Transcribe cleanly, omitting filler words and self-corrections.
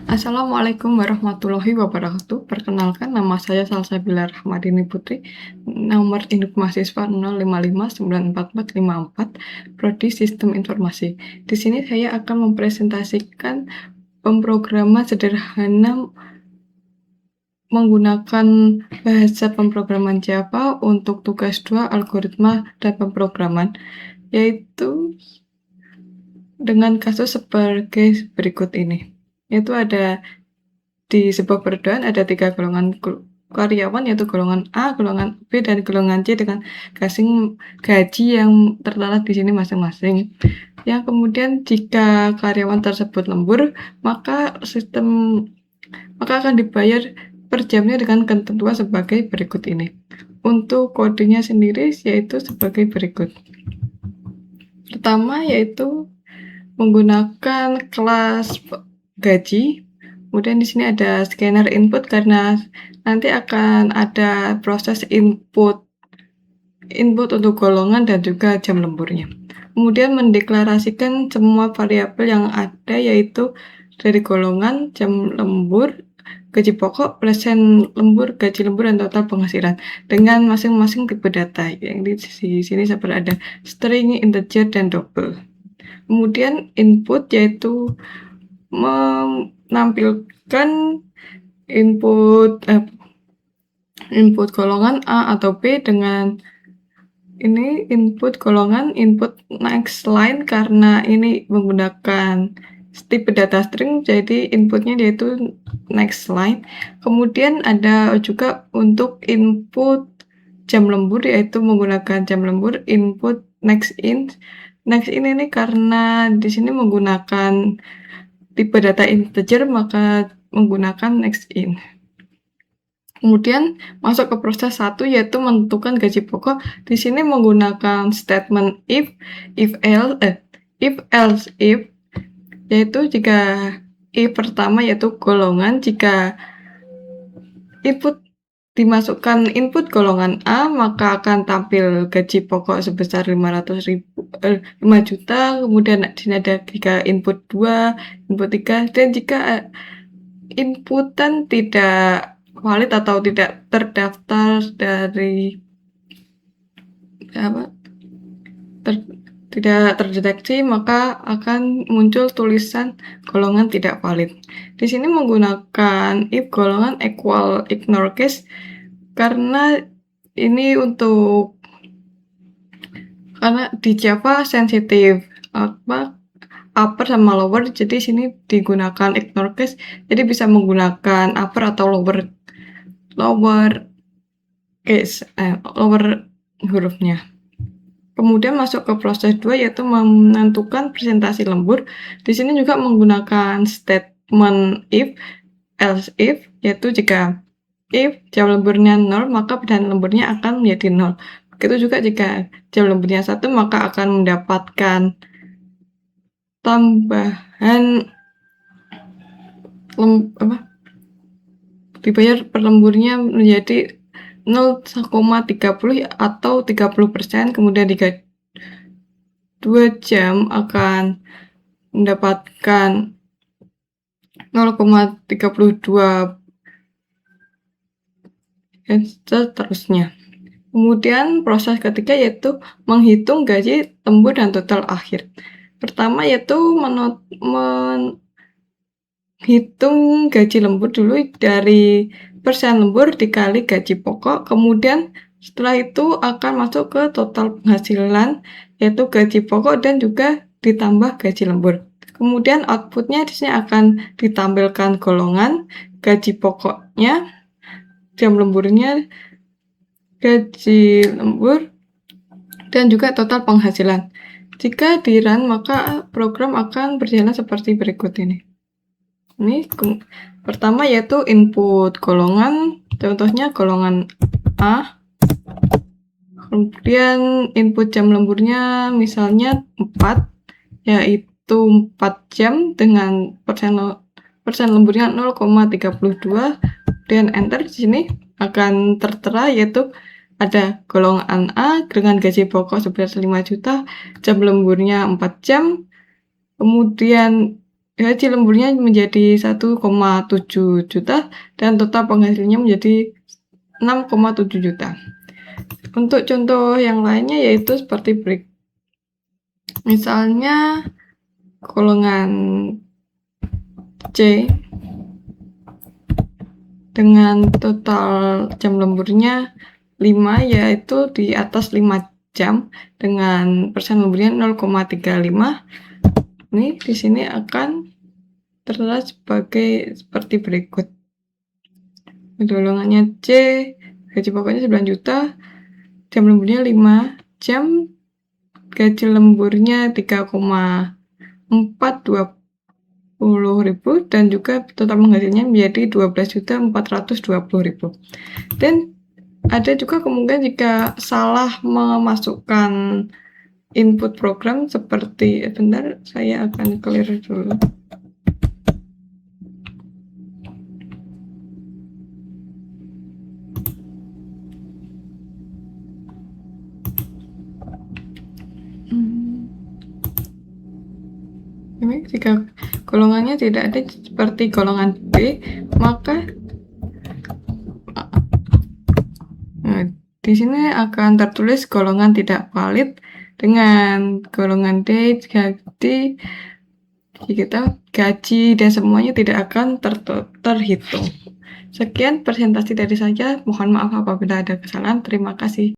Assalamualaikum warahmatullahi wabarakatuh. Perkenalkan, nama saya Salsabila Rahmadini Putri, nomor induk mahasiswa 05594454, Prodi Sistem Informasi. Di sini saya akan mempresentasikan pemrograman sederhana menggunakan bahasa pemrograman Java untuk tugas 2 algoritma dan pemrograman, yaitu dengan kasus sebagai berikut ini. Yaitu ada di sebuah perusahaan ada 3 golongan karyawan, yaitu golongan A, golongan B, dan golongan C dengan gaji yang tertera di sini masing-masing. Yang kemudian jika karyawan tersebut lembur, maka akan dibayar per jamnya dengan ketentuan sebagai berikut ini. Untuk kodenya sendiri yaitu sebagai berikut. Pertama yaitu menggunakan kelas gaji. Kemudian di sini ada scanner input karena nanti akan ada proses input untuk golongan dan juga jam lemburnya. Kemudian mendeklarasikan semua variabel yang ada, yaitu dari golongan, jam lembur, gaji pokok, persen lembur, gaji lembur, dan total penghasilan dengan masing-masing tipe data. Yang di sini seperti ada string, integer, dan double. Kemudian input yaitu menampilkan input golongan A atau B dengan ini input golongan, input next line karena ini menggunakan tipe data string, jadi inputnya yaitu next line. Kemudian ada juga untuk input jam lembur, yaitu menggunakan jam lembur, input next in. Next in ini karena di sini menggunakan tipe data integer, maka menggunakan next in. Kemudian masuk ke proses 1 yaitu menentukan gaji pokok. Di sini menggunakan statement if else if, yaitu jika if pertama yaitu golongan, jika dimasukkan input golongan A, maka akan tampil gaji pokok sebesar 5 juta. Kemudian di sini ada jika input 2, input 3, dan jika inputan tidak valid atau tidak terdaftar dari tidak terdeteksi, maka akan muncul tulisan golongan tidak valid. Di sini menggunakan if golongan equal ignore case karena ini karena di Java sensitif upper sama lower, jadi sini digunakan ignore case, jadi bisa menggunakan upper atau lower case, lower hurufnya. Kemudian masuk ke proses 2 yaitu menentukan presentasi lembur. Di sini juga menggunakan statement if else if, yaitu jika if jam lemburnya 0, maka dan lemburnya akan menjadi 0. Begitu juga jika jam lemburnya 1, maka akan mendapatkan tambahan dibayar per lemburnya menjadi 0,30 atau 30%. Kemudian jika 2 jam akan mendapatkan 0,32 dan seterusnya. Kemudian proses ketiga yaitu menghitung gaji lembur dan total akhir. Pertama yaitu menghitung gaji lembur dulu dari persen lembur dikali gaji pokok, kemudian setelah itu akan masuk ke total penghasilan, yaitu gaji pokok dan juga ditambah gaji lembur. Kemudian outputnya di sini akan ditampilkan golongan, gaji pokoknya, jam lemburnya, gaji lembur, dan juga total penghasilan. Jika di run, maka program akan berjalan seperti berikut ini. Ini pertama yaitu input golongan, contohnya golongan A. Kemudian input jam lemburnya misalnya 4, yaitu 4 jam dengan persen lemburnya 0,32. Dan enter. Di sini akan tertera yaitu ada golongan A dengan gaji pokok sebesar 5 juta, jam lemburnya 4 jam, kemudian gaji lemburnya menjadi 1,7 juta dan total penghasilannya menjadi 6,7 juta. Untuk contoh yang lainnya yaitu seperti berikut. Misalnya golongan C dengan total jam lemburnya 5, yaitu di atas 5 jam dengan persen lemburnya 0,35. Ini di sini akan tertera sebagai seperti berikut. Golongannya C, gaji pokoknya 9 juta, jam lemburnya 5 jam, gaji lemburnya 3,420.000 dan juga total penghasilannya menjadi 12.420.000. Dan ada juga kemungkinan jika salah memasukkan input program seperti bentar, saya akan clear dulu. Ini jika golongannya tidak ada seperti golongan B, maka di sini akan tertulis golongan tidak valid dengan golongan D, jadi kita gaji dan semuanya tidak akan terhitung. Sekian presentasi dari saya, mohon maaf apabila ada kesalahan, terima kasih.